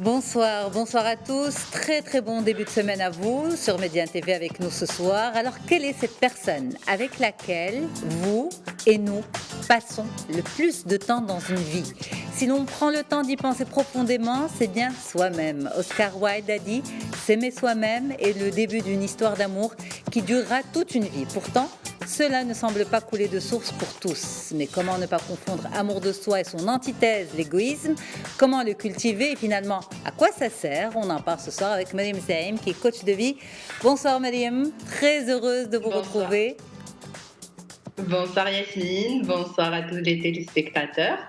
Bonsoir, bonsoir à tous. Très très bon début de semaine à vous sur Médiane TV avec nous ce soir. Alors, quelle est cette personne avec laquelle vous et nous passons le plus de temps dans une vie? Si l'on prend le temps d'y penser profondément, c'est bien soi-même. Oscar Wilde a dit s'aimer soi-même est le début d'une histoire d'amour qui durera toute une vie. Pourtant, cela ne semble pas couler de source pour tous. Mais comment ne pas confondre amour de soi et son antithèse, l'égoïsme? Comment le cultiver et finalement, à quoi ça sert? On en parle ce soir avec Mariam Zaim, qui est coach de vie. Bonsoir Mariam, très heureuse de vous Bonsoir. retrouver. Bonsoir Yasmine, bonsoir à tous les téléspectateurs.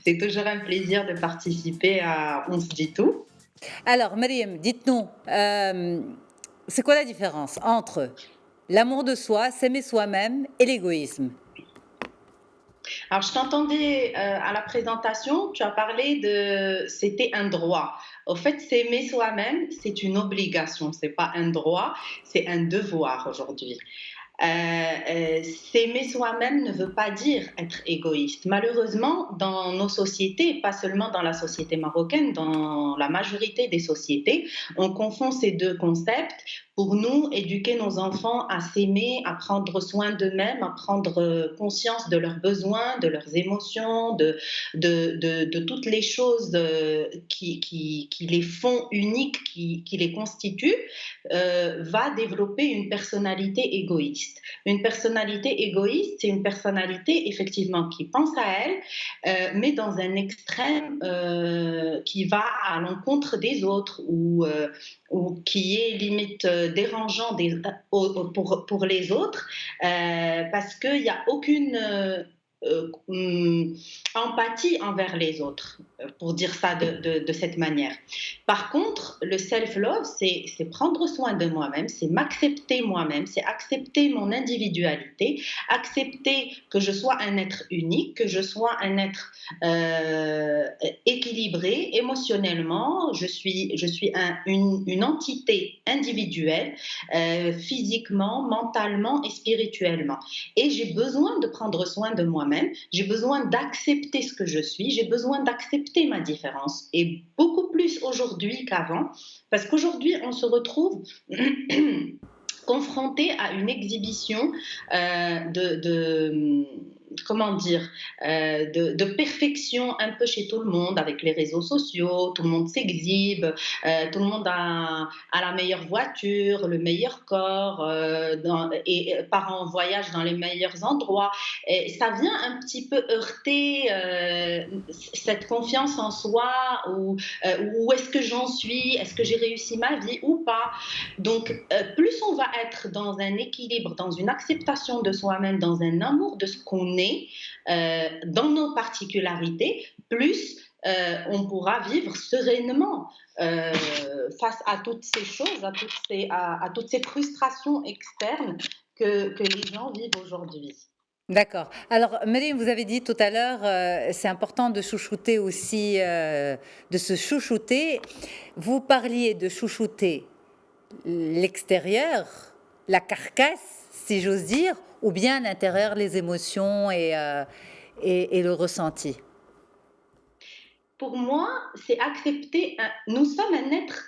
C'est toujours un plaisir de participer à On se dit tout. Alors Mariam, dites-nous, c'est quoi la différence entre l'amour de soi, s'aimer soi-même et l'égoïsme? Alors je t'entendais à la présentation, tu as parlé de c'était un droit. Au fait, s'aimer soi-même, c'est une obligation, c'est pas un droit, c'est un devoir aujourd'hui. S'aimer soi-même ne veut pas dire être égoïste. Malheureusement, dans nos sociétés, pas seulement dans la société marocaine, dans la majorité des sociétés, on confond ces deux concepts. Pour nous, éduquer nos enfants à s'aimer, à prendre soin d'eux-mêmes, à prendre conscience de leurs besoins, de leurs émotions, de toutes les choses qui les font uniques, qui les constituent, va développer une personnalité égoïste. Une personnalité égoïste, c'est une personnalité effectivement qui pense à elle, mais dans un extrême qui va à l'encontre des autres ou qui est limite dérangeant pour les autres, parce qu'il n'y a aucune empathie envers les autres, pour dire ça de cette manière. Par contre, le self-love, c'est prendre soin de moi-même, c'est m'accepter moi-même, c'est accepter mon individualité, accepter que je sois un être unique, que je sois un être équilibré émotionnellement, une entité individuelle, physiquement, mentalement et spirituellement. Et j'ai besoin de prendre soin de moi-même, j'ai besoin d'accepter ce que je suis, j'ai besoin d'accepter ma différence. Et beaucoup plus aujourd'hui qu'avant, parce qu'aujourd'hui, on se retrouve confronté à une exhibition comment dire, de perfection un peu chez tout le monde, avec les réseaux sociaux, tout le monde s'exhibe, tout le monde a la meilleure voiture, le meilleur corps, et part en voyage dans les meilleurs endroits. Et ça vient un petit peu heurter cette confiance en soi, où est-ce que j'en suis, est-ce que j'ai réussi ma vie ou pas. Donc, plus on va être dans un équilibre, dans une acceptation de soi-même, dans un amour de ce qu'on est, dans nos particularités, plus on pourra vivre sereinement face à toutes ces choses, à toutes ces frustrations externes que les gens vivent aujourd'hui. D'accord. Alors, Mariam, vous avez dit tout à l'heure, c'est important de chouchouter aussi, de se chouchouter. Vous parliez de chouchouter l'extérieur, la carcasse, si j'ose dire, ou bien l'intérieur, les émotions et le ressenti. Pour moi, c'est accepter, nous sommes un être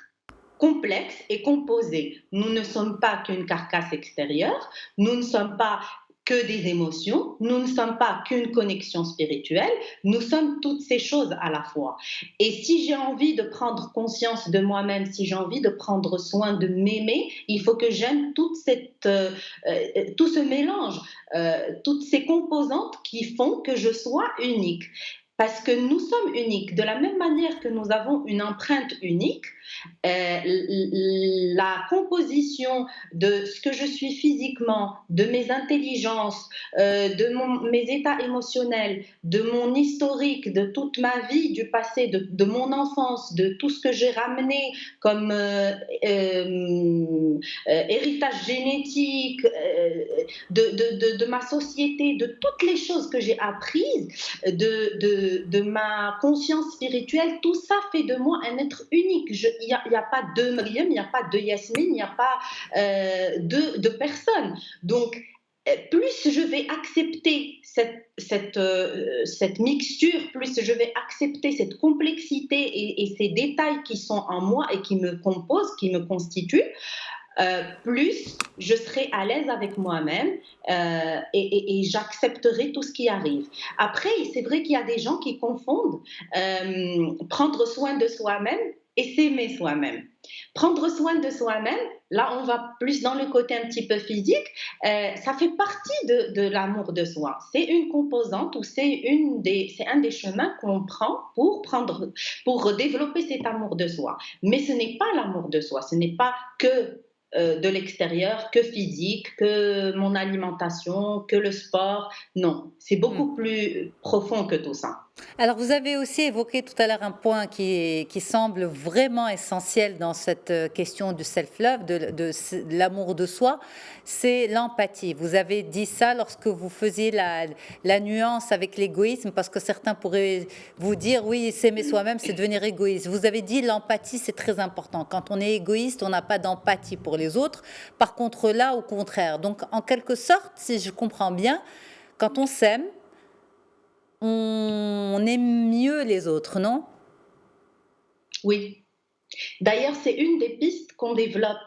complexe et composé. Nous ne sommes pas qu'une carcasse extérieure, nous ne sommes pas que des émotions, nous ne sommes pas qu'une connexion spirituelle, nous sommes toutes ces choses à la fois. Et si j'ai envie de prendre conscience de moi-même, si j'ai envie de prendre soin de m'aimer, il faut que j'aime tout ce mélange, toutes ces composantes qui font que je sois unique. Parce que nous sommes uniques. De la même manière que nous avons une empreinte unique, la composition de ce que je suis physiquement, de mes intelligences, mes états émotionnels, de mon historique, de toute ma vie du passé, de mon enfance, de tout ce que j'ai ramené comme héritage génétique, de ma société, de toutes les choses que j'ai apprises, de ma conscience spirituelle, tout ça fait de moi un être unique. Il n'y a pas deux Mariam, il n'y a pas deux Yasmine, il n'y a pas deux personnes. Donc, plus je vais accepter cette mixture, plus je vais accepter cette complexité et ces détails qui sont en moi et qui me composent, qui me constituent, plus je serai à l'aise avec moi-même et j'accepterai tout ce qui arrive. Après, c'est vrai qu'il y a des gens qui confondent prendre soin de soi-même et s'aimer soi-même. Prendre soin de soi-même, là on va plus dans le côté un petit peu physique, ça fait partie de l'amour de soi. C'est une composante ou c'est un des chemins qu'on prend pour développer cet amour de soi. Mais ce n'est pas l'amour de soi, ce n'est pas que de l'extérieur, que physique, que mon alimentation, que le sport. Non, c'est Hmm. beaucoup plus profond que tout ça. Alors, vous avez aussi évoqué tout à l'heure un point qui semble vraiment essentiel dans cette question du self-love, de l'amour de soi, c'est l'empathie. Vous avez dit ça lorsque vous faisiez la nuance avec l'égoïsme, parce que certains pourraient vous dire, oui, s'aimer soi-même, c'est devenir égoïste. Vous avez dit l'empathie, c'est très important. Quand on est égoïste, on n'a pas d'empathie pour les autres. Par contre, là, au contraire. Donc, en quelque sorte, si je comprends bien, quand on s'aime, on aime mieux les autres, non? Oui. D'ailleurs, c'est une des pistes qu'on développe.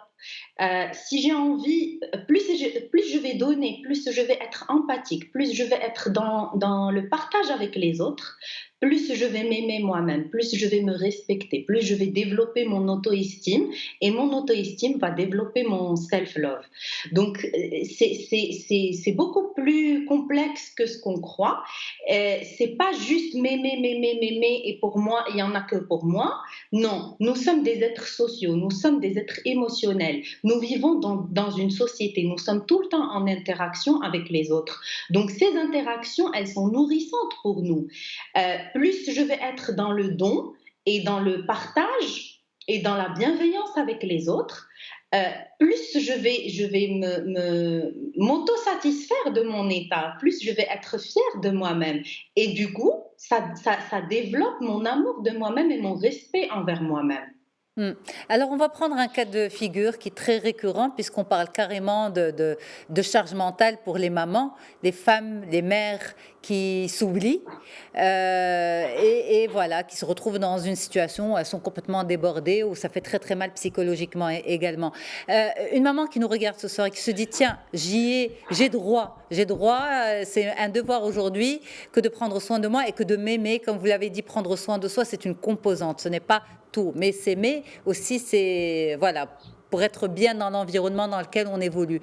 Si j'ai envie, plus je vais donner, plus je vais être empathique, plus je vais être dans le partage avec les autres, plus je vais m'aimer moi-même, plus je vais me respecter, plus je vais développer mon auto-estime et mon auto-estime va développer mon self-love. Donc, c'est beaucoup plus complexe que ce qu'on croit. C'est pas juste m'aimer et pour moi, il y en a que pour moi. Non, nous sommes des êtres sociaux, nous sommes des êtres émotionnels. Nous vivons dans une société, nous sommes tout le temps en interaction avec les autres. Donc ces interactions, elles sont nourrissantes pour nous. Plus je vais être dans le don et dans le partage et dans la bienveillance avec les autres, euh, plus je vais m'auto-satisfaire de mon état, plus je vais être fière de moi-même. Et du coup, ça développe mon amour de moi-même et mon respect envers moi-même. Hmm. Alors, on va prendre un cas de figure qui est très récurrent, puisqu'on parle carrément de charge mentale pour les mamans, les femmes, les mères qui s'oublient et voilà, qui se retrouvent dans une situation où elles sont complètement débordées, où ça fait très très mal psychologiquement également. Une maman qui nous regarde ce soir et qui se dit, tiens, j'ai droit, c'est un devoir aujourd'hui que de prendre soin de moi et que de m'aimer, comme vous l'avez dit, prendre soin de soi, c'est une composante, ce n'est pas tout. Mais s'aimer aussi, c'est voilà, pour être bien dans l'environnement dans lequel on évolue.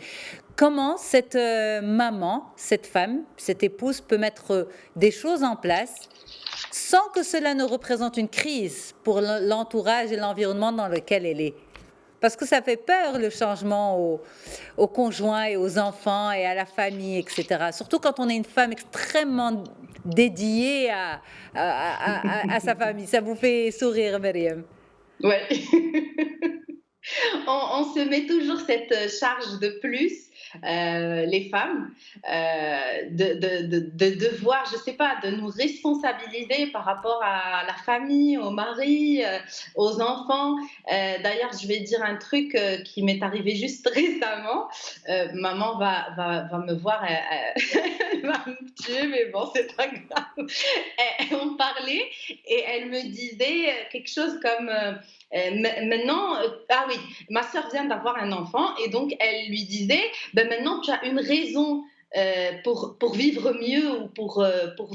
Comment cette maman, cette femme, cette épouse peut mettre des choses en place sans que cela ne représente une crise pour l'entourage et l'environnement dans lequel elle est? Parce que ça fait peur le changement aux conjoints et aux enfants et à la famille, etc. Surtout quand on est une femme extrêmement dédiée à sa famille. Ça vous fait sourire, Myriam? Ouais. On se met toujours cette charge de plus, les femmes, de devoir, je sais pas, de nous responsabiliser par rapport à la famille, au mari, aux enfants. D'ailleurs, je vais dire un truc qui m'est arrivé juste récemment. Maman va me voir, elle va me tuer, mais bon, c'est pas grave. On parlait et elle me disait quelque chose comme maintenant, ah oui, ma sœur vient d'avoir un enfant et donc elle lui disait, ben maintenant tu as une raison pour vivre mieux ou pour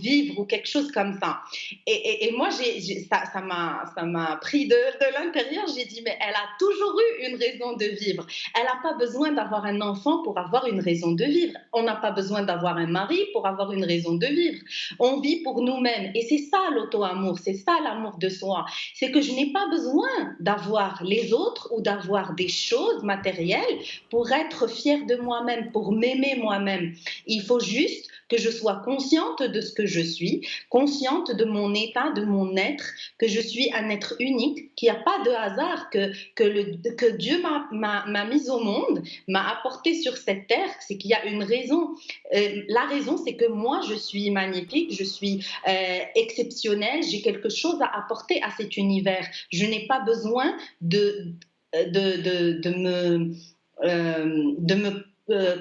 vivre ou quelque chose comme ça. Et moi, ça m'a pris de l'intérieur. J'ai dit, mais elle a toujours eu une raison de vivre. Elle n'a pas besoin d'avoir un enfant pour avoir une raison de vivre. On n'a pas besoin d'avoir un mari pour avoir une raison de vivre. On vit pour nous-mêmes. Et c'est ça l'auto-amour, c'est ça l'amour de soi. C'est que je n'ai pas besoin d'avoir les autres ou d'avoir des choses matérielles pour être fière de moi-même, pour m'aimer moi-même. Il faut juste que je sois consciente de ce que je suis, consciente de mon état, de mon être, que je suis un être unique, qu'il n'y a pas de hasard, que Dieu m'a mise au monde, m'a apporté sur cette terre, c'est qu'il y a une raison. La raison, c'est que moi, je suis magnifique, je suis exceptionnelle, j'ai quelque chose à apporter à cet univers. Je n'ai pas besoin de me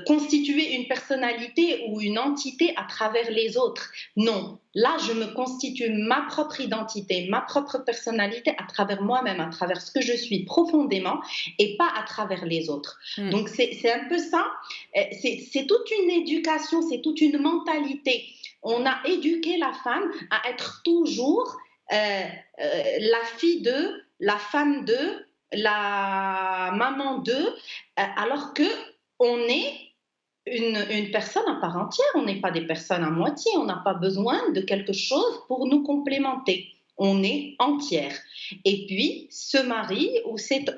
constituer une personnalité ou une entité à travers les autres. Non, là, je me constitue ma propre identité, ma propre personnalité à travers moi-même, à travers ce que je suis profondément et pas à travers les autres. Donc, c'est un peu ça. C'est toute une éducation, c'est toute une mentalité. On a éduqué la femme à être toujours la fille de, la femme de, la maman de, alors que on est une personne à part entière, on n'est pas des personnes à moitié, on n'a pas besoin de quelque chose pour nous complémenter. On est entière. Et puis, ce mari ou cet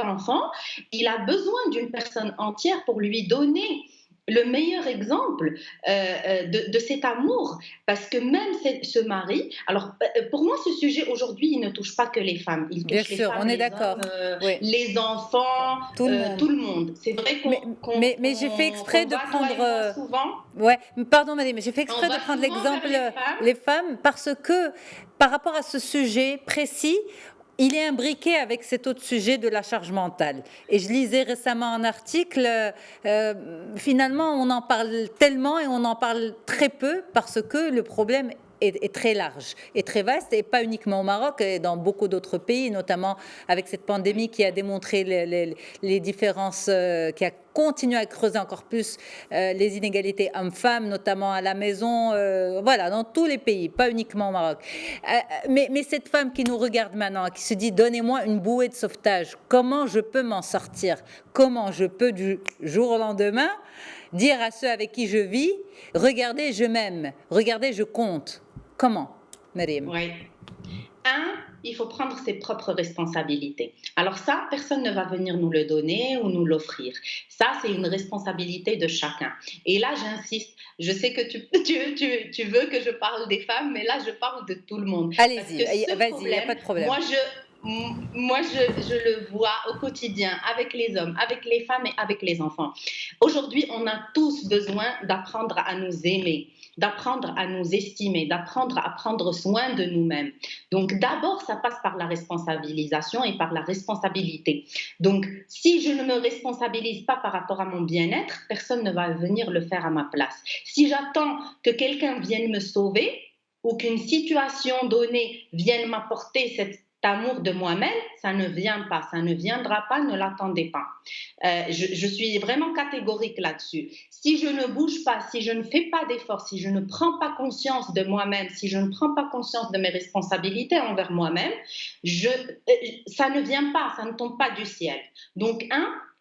enfant, il a besoin d'une personne entière pour lui donner le meilleur exemple de cet amour, parce que même ce mari, alors pour moi ce sujet aujourd'hui il ne touche pas que les femmes, il touche Bien les sûr, femmes, on est les d'accord. hommes, Oui, les enfants, tout le monde. tout le monde. C'est vrai Mais j'ai fait exprès qu'on de va, toi et moi, prendre. souvent, Ouais, pardon, madame, mais j'ai fait on exprès de va prendre souvent vers l'exemple les femmes. les femmes parce que par rapport à ce sujet précis, il est imbriqué avec cet autre sujet de la charge mentale. Et je lisais récemment un article, finalement on en parle tellement et on en parle très peu parce que le problème est très large et très vaste, et pas uniquement au Maroc, et dans beaucoup d'autres pays, notamment avec cette pandémie qui a démontré les différences, qui a continué à creuser encore plus les inégalités hommes-femmes, notamment à la maison, voilà, dans tous les pays, pas uniquement au Maroc. Mais cette femme qui nous regarde maintenant, qui se dit, donnez-moi une bouée de sauvetage, comment je peux m'en sortir? Comment je peux du jour au lendemain dire à ceux avec qui je vis, regardez, je m'aime, regardez, je compte. Comment, Myriam? Oui. Il faut prendre ses propres responsabilités. Alors ça, personne ne va venir nous le donner ou nous l'offrir. Ça, c'est une responsabilité de chacun. Et là, j'insiste, je sais que tu veux que je parle des femmes, mais là, je parle de tout le monde. Allez-y, Parce que ce vas-y, il n'y a problème, pas de problème. je le vois au quotidien avec les hommes, avec les femmes et avec les enfants. Aujourd'hui, on a tous besoin d'apprendre à nous aimer, d'apprendre à nous estimer, d'apprendre à prendre soin de nous-mêmes. Donc d'abord, ça passe par la responsabilisation et par la responsabilité. Donc si je ne me responsabilise pas par rapport à mon bien-être, personne ne va venir le faire à ma place. Si j'attends que quelqu'un vienne me sauver ou qu'une situation donnée vienne m'apporter cet amour de moi-même, ça ne vient pas, ça ne viendra pas, ne l'attendez pas. Je suis vraiment catégorique là-dessus. Si je ne bouge pas, si je ne fais pas d'efforts, si je ne prends pas conscience de moi-même, si je ne prends pas conscience de mes responsabilités envers moi-même, ça ne vient pas, ça ne tombe pas du ciel. Donc,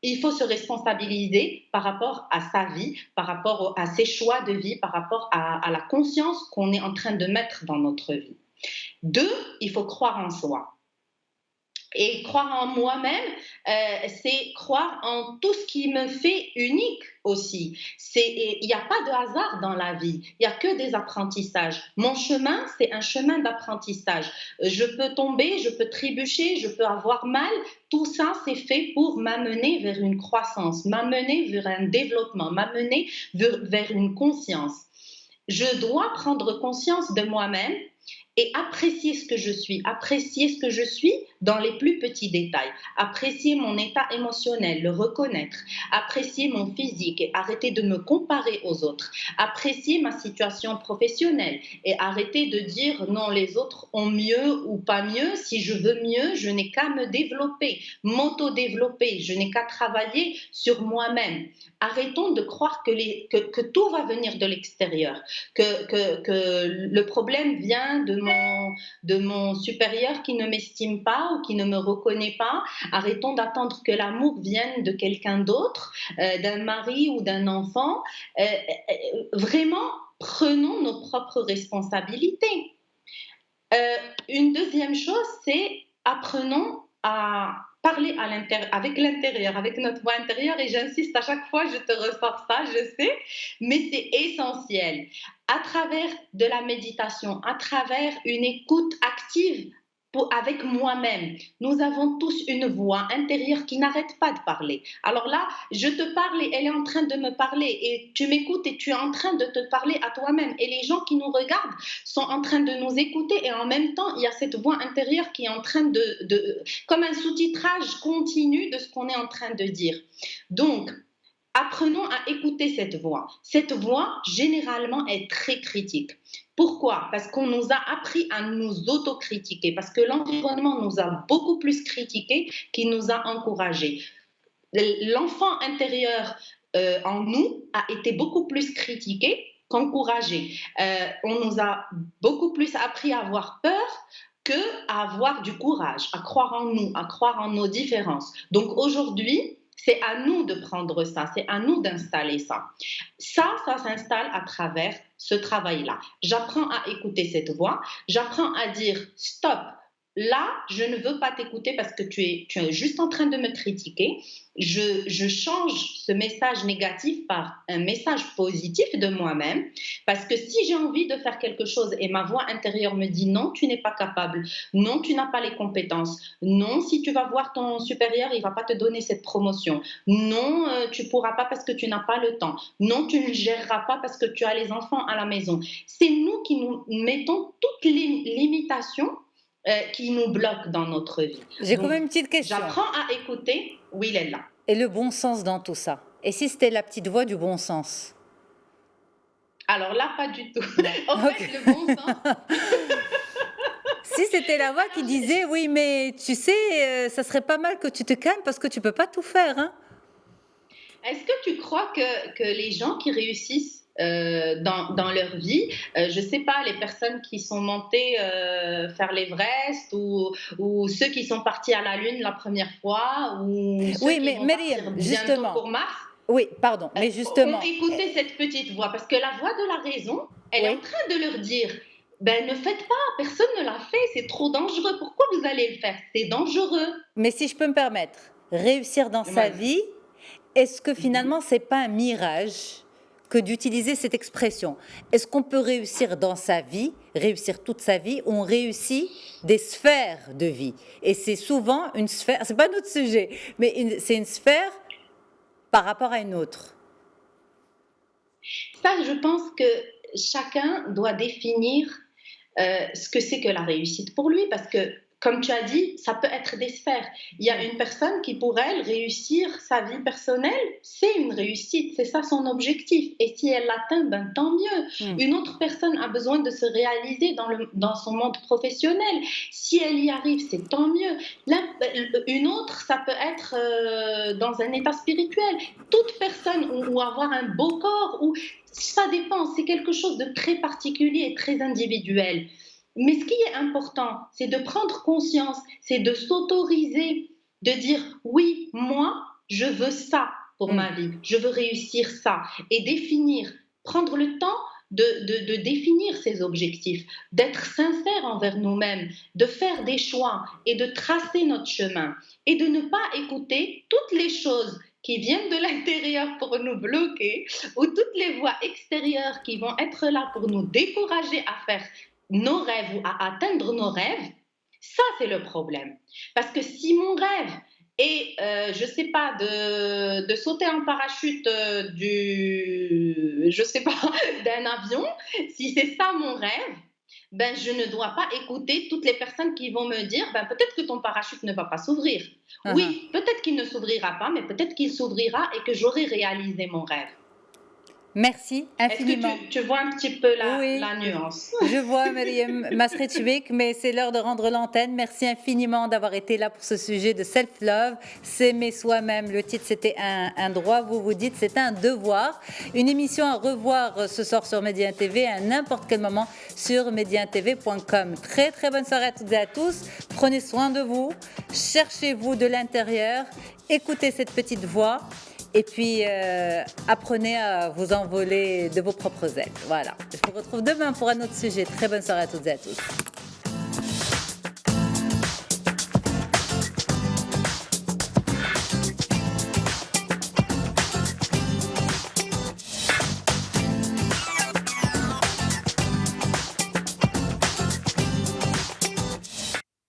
il faut se responsabiliser par rapport à sa vie, par rapport à ses choix de vie, par rapport à la conscience qu'on est en train de mettre dans notre vie. 2, il faut croire en soi. Et croire en moi-même, c'est croire en tout ce qui me fait unique aussi. Il n'y a pas de hasard dans la vie, il n'y a que des apprentissages. Mon chemin, c'est un chemin d'apprentissage. Je peux tomber, je peux trébucher, je peux avoir mal. Tout ça, c'est fait pour m'amener vers une croissance, m'amener vers un développement, m'amener vers une conscience. Je dois prendre conscience de moi-même et apprécier ce que je suis dans les plus petits détails, apprécier mon état émotionnel, le reconnaître, apprécier mon physique et arrêter de me comparer aux autres, apprécier ma situation professionnelle et arrêter de dire non, les autres ont mieux ou pas mieux. Si je veux mieux, je n'ai qu'à me développer, m'auto-développer, je n'ai qu'à travailler sur moi-même. Arrêtons de croire que tout va venir de l'extérieur, que le problème vient de mon supérieur qui ne m'estime pas ou qui ne me reconnaît pas. Arrêtons d'attendre que l'amour vienne de quelqu'un d'autre, d'un mari ou d'un enfant. Vraiment, prenons nos propres responsabilités. Une deuxième chose, c'est apprenons à parler avec l'intérieur, avec notre voix intérieure, et j'insiste à chaque fois, je te ressors ça, je sais, mais c'est essentiel. À travers de la méditation, à travers une écoute active avec moi-même, nous avons tous une voix intérieure qui n'arrête pas de parler. Alors là, je te parle et elle est en train de me parler, et tu m'écoutes et tu es en train de te parler à toi-même, et les gens qui nous regardent sont en train de nous écouter, et en même temps, il y a cette voix intérieure qui est en train comme un sous-titrage continu de ce qu'on est en train de dire. Donc, apprenons à écouter cette voix. Cette voix, généralement, est très critique. Pourquoi? Parce qu'on nous a appris à nous autocritiquer, parce que l'environnement nous a beaucoup plus critiqués qu'il nous a encouragés. L'enfant intérieur en nous a été beaucoup plus critiqué qu'encouragé. On nous a beaucoup plus appris à avoir peur qu'à avoir du courage, à croire en nous, à croire en nos différences. Donc aujourd'hui, c'est à nous de prendre ça, c'est à nous d'installer ça. Ça s'installe à travers ce travail-là. J'apprends à écouter cette voix, j'apprends à dire stop. Là, je ne veux pas t'écouter parce que tu es juste en train de me critiquer. Je change ce message négatif par un message positif de moi-même. Parce que si j'ai envie de faire quelque chose et ma voix intérieure me dit non, tu n'es pas capable, non, tu n'as pas les compétences, non, si tu vas voir ton supérieur, il ne va pas te donner cette promotion, non, tu ne pourras pas parce que tu n'as pas le temps, non, tu ne géreras pas parce que tu as les enfants à la maison. C'est nous qui nous mettons toutes les limitations qui nous bloquent dans notre vie. J'ai quand même une petite question. J'apprends à écouter, oui, il est là. Et le bon sens dans tout ça? Et si c'était la petite voix du bon sens? Alors là, pas du tout. En fait, le bon sens... Si c'était la voix qui disait, oui, mais tu sais, ça serait pas mal que tu te calmes parce que tu peux pas tout faire, hein? Est-ce que tu crois que les gens qui réussissent dans leur vie, je ne sais pas, les personnes qui sont montées faire l'Everest ou ceux qui sont partis à la Lune la première fois ou ceux oui, qui mais vont Myriam, partir justement, bientôt pour Mars, oui, pardon, mais justement, ont écouté cette petite voix parce que la voix de la raison, elle est en train de leur dire ben, ne faites pas, personne ne l'a fait, c'est trop dangereux, pourquoi vous allez le faire? C'est dangereux. Mais si je peux me permettre, réussir dans sa vie, est-ce que finalement c'est pas un mirage que d'utiliser cette expression? Est-ce qu'on peut réussir dans sa vie, réussir toute sa vie, on réussit des sphères de vie? Et c'est souvent une sphère, c'est pas notre sujet, mais c'est une sphère par rapport à une autre. Ça, je pense que chacun doit définir ce que c'est que la réussite pour lui, parce que comme tu as dit, ça peut être des sphères. Il y a une personne qui, pour elle, réussir sa vie personnelle, c'est une réussite, c'est ça son objectif. Et si elle l'atteint, ben, tant mieux. Une autre personne a besoin de se réaliser dans son monde professionnel. Si elle y arrive, c'est tant mieux. Une autre, ça peut être dans un état spirituel. Toute personne, ou avoir un beau corps, ou ça dépend, c'est quelque chose de très particulier et très individuel. Mais ce qui est important, c'est de prendre conscience, c'est de s'autoriser, de dire oui, moi, je veux ça pour ma vie, je veux réussir ça, et définir, prendre le temps de définir ses objectifs, d'être sincère envers nous-mêmes, de faire des choix et de tracer notre chemin, et de ne pas écouter toutes les choses qui viennent de l'intérieur pour nous bloquer, ou toutes les voix extérieures qui vont être là pour nous décourager à faire nos rêves ou à atteindre nos rêves. Ça, c'est le problème. Parce que si mon rêve est, je ne sais pas, de sauter en parachute je sais pas, d'un avion, si c'est ça mon rêve, ben, je ne dois pas écouter toutes les personnes qui vont me dire ben, peut-être que ton parachute ne va pas s'ouvrir. Oui, peut-être qu'il ne s'ouvrira pas, mais peut-être qu'il s'ouvrira et que j'aurai réalisé mon rêve. Merci infiniment. Est-ce que tu vois un petit peu la nuance? Je vois, Myriam Masrechvik, mais c'est l'heure de rendre l'antenne. Merci infiniment d'avoir été là pour ce sujet de self-love, s'aimer soi-même. Le titre, c'était un droit, vous dites c'est un devoir. Une émission à revoir ce soir sur Média TV à n'importe quel moment sur mediatv.com. Très très bonne soirée à toutes et à tous. Prenez soin de vous, cherchez-vous de l'intérieur, écoutez cette petite voix. Et puis, apprenez à vous envoler de vos propres ailes. Voilà. Je vous retrouve demain pour un autre sujet. Très bonne soirée à toutes et à tous.